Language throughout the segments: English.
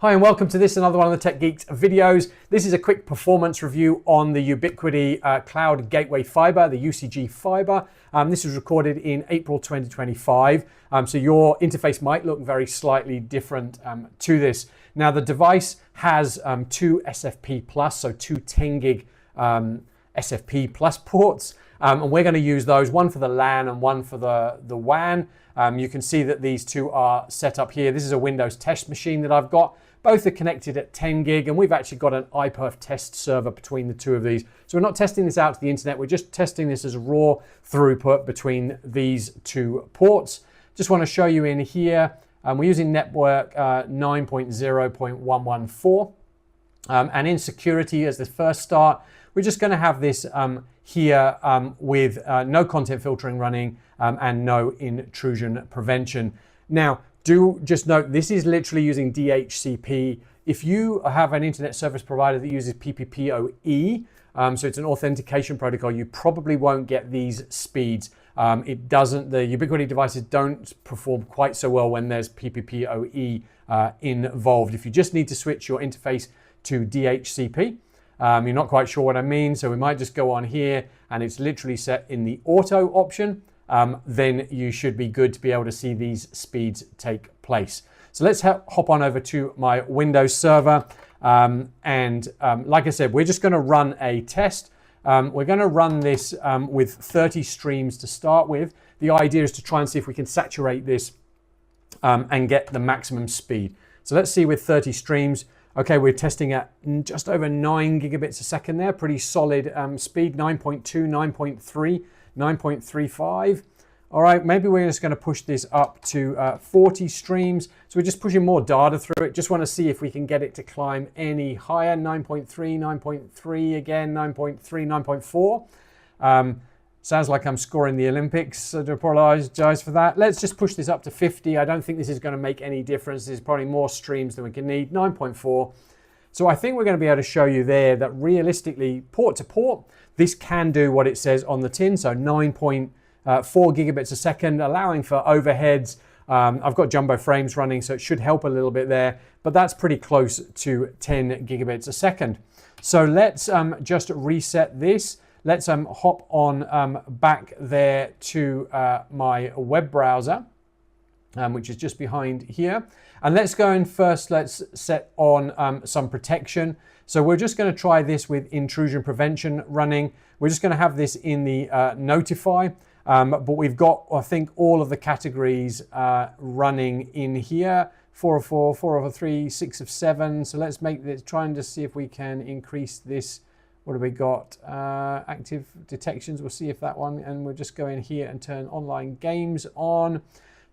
Hi and welcome to this, another one of the Tech Geeks videos. This is a quick performance review on the Ubiquiti Cloud Gateway Fiber, the UCG-Fiber. This was recorded in April 2025, so your interface might look very slightly different to this. Now the device has two SFP plus, so two 10 gig SFP plus ports, and we're going to use those, one for the LAN and one for the WAN. You can see that these two are set up here. This is a Windows test machine that I've got. Both are connected at 10 gig, and we've actually got an iPerf test server between the two of these. So we're not testing this out to the internet, we're just testing this as a raw throughput between these two ports. Just want to show you in here, we're using network 9.0.114. And in security as the first start, we're just going to have this here with no content filtering running and no intrusion prevention. Now, do just note, this is literally using DHCP. If you have an internet service provider that uses PPPoE, so it's an authentication protocol, you probably won't get these speeds. The Ubiquiti devices don't perform quite so well when there's PPPoE involved. If you just need to switch your interface to DHCP, you're not quite sure what I mean, so we might just go on here and it's literally set in the auto option. Then you should be good to be able to see these speeds take place. So let's hop on over to my Windows server. Like I said, we're just going to run a test. We're going to run this with 30 streams to start with. The idea is to try and see if we can saturate this and get the maximum speed. So let's see with 30 streams. Okay, we're testing at just over 9 gigabits a second there. Pretty solid speed, 9.2, 9.3. 9.35. All right, maybe we're just going to push this up to 40 streams. So we're just pushing more data through it. Just want to see if we can get it to climb any higher. 9.3, 9.3 again, 9.3, 9.4. Sounds like I'm scoring the Olympics, so I apologize for that. Let's just push this up to 50. I don't think this is going to make any difference. There's probably more streams than we can need. 9.4. So I think we're going to be able to show you there that realistically, port to port, this can do what it says on the tin. So 9.4 gigabits a second, allowing for overheads. I've got jumbo frames running, so it should help a little bit there, but that's pretty close to 10 gigabits a second. So let's just reset this. Let's hop on back there to my web browser, which is just behind here. And let's go in first, let's set on some protection. So we're just going to try this with intrusion prevention running. We're just going to have this in the notify, but we've got, I think, all of the categories running in here. 4 of 4, 4 of 3, 6 of 7. So let's make this, try and just see if we can increase this. What have we got? Active detections, we'll see if that one, and we'll just go in here and turn online games on.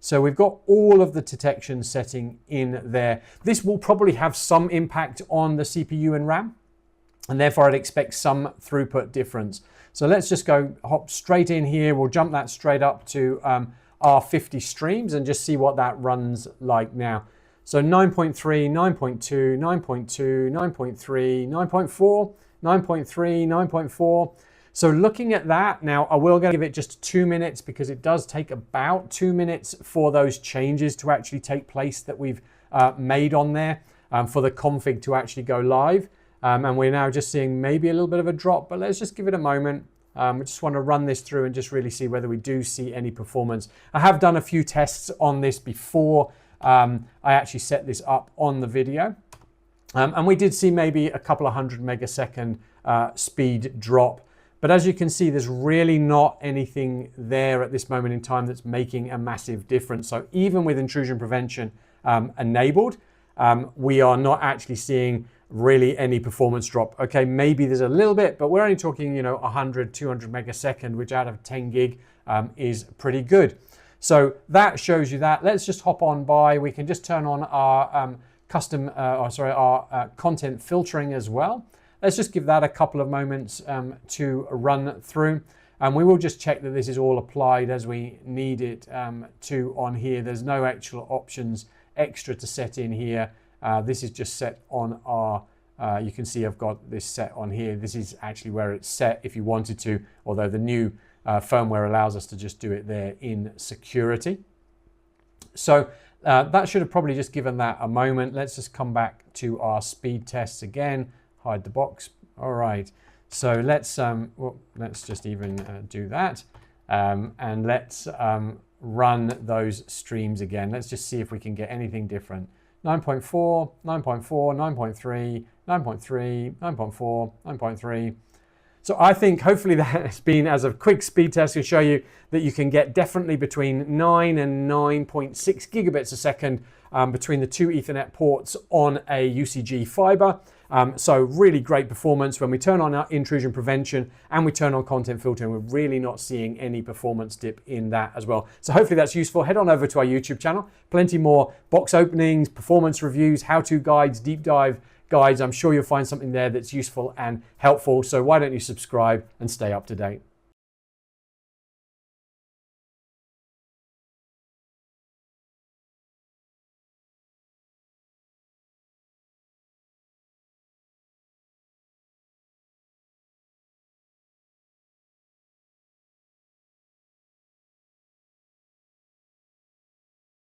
So we've got all of the detection setting in there. This will probably have some impact on the CPU and RAM, and therefore I'd expect some throughput difference. So let's just go hop straight in here. We'll jump that straight up to our 50 streams and just see what that runs like now. So 9.3, 9.2, 9.2, 9.3, 9.4, 9.3, 9.4. So looking at that, now I will give it just 2 minutes because it does take about 2 minutes for those changes to actually take place that we've made on there for the config to actually go live. And we're now just seeing maybe a little bit of a drop, but let's just give it a moment. We just want to run this through and just really see whether we do see any performance. I have done a few tests on this before I actually set this up on the video. And we did see maybe a couple of 100 megasecond speed drop. But as you can see, there's really not anything there at this moment in time that's making a massive difference. So even with intrusion prevention enabled, we are not actually seeing really any performance drop. Okay, maybe there's a little bit, but we're only talking, 100, 200 megasecond, which out of 10 gig is pretty good. So that shows you that. Let's just hop on by. We can just turn on our content filtering as well. Let's just give that a couple of moments to run through. And we will just check that this is all applied as we need it to on here. There's no actual options extra to set in here. This is just set on our, you can see I've got this set on here. This is actually where it's set if you wanted to, although the new firmware allows us to just do it there in security. So That should have probably just given that a moment. Let's just come back to our speed tests again. Hide the box. All right. So let's just even do that. And let's run those streams again. Let's just see if we can get anything different. 9.4, 9.4, 9.3, 9.3, 9.4, 9.3. So I think hopefully that has been, as a quick speed test, to show you that you can get definitely between 9 and 9.6 gigabits a second between the two Ethernet ports on a UCG-Fiber. So really great performance. When we turn on our intrusion prevention and we turn on content filtering, we're really not seeing any performance dip in that as well. So hopefully that's useful. Head on over to our YouTube channel. Plenty more box openings, performance reviews, how-to guides, deep dive guides. I'm sure you'll find something there that's useful and helpful. So why don't you subscribe and stay up to date?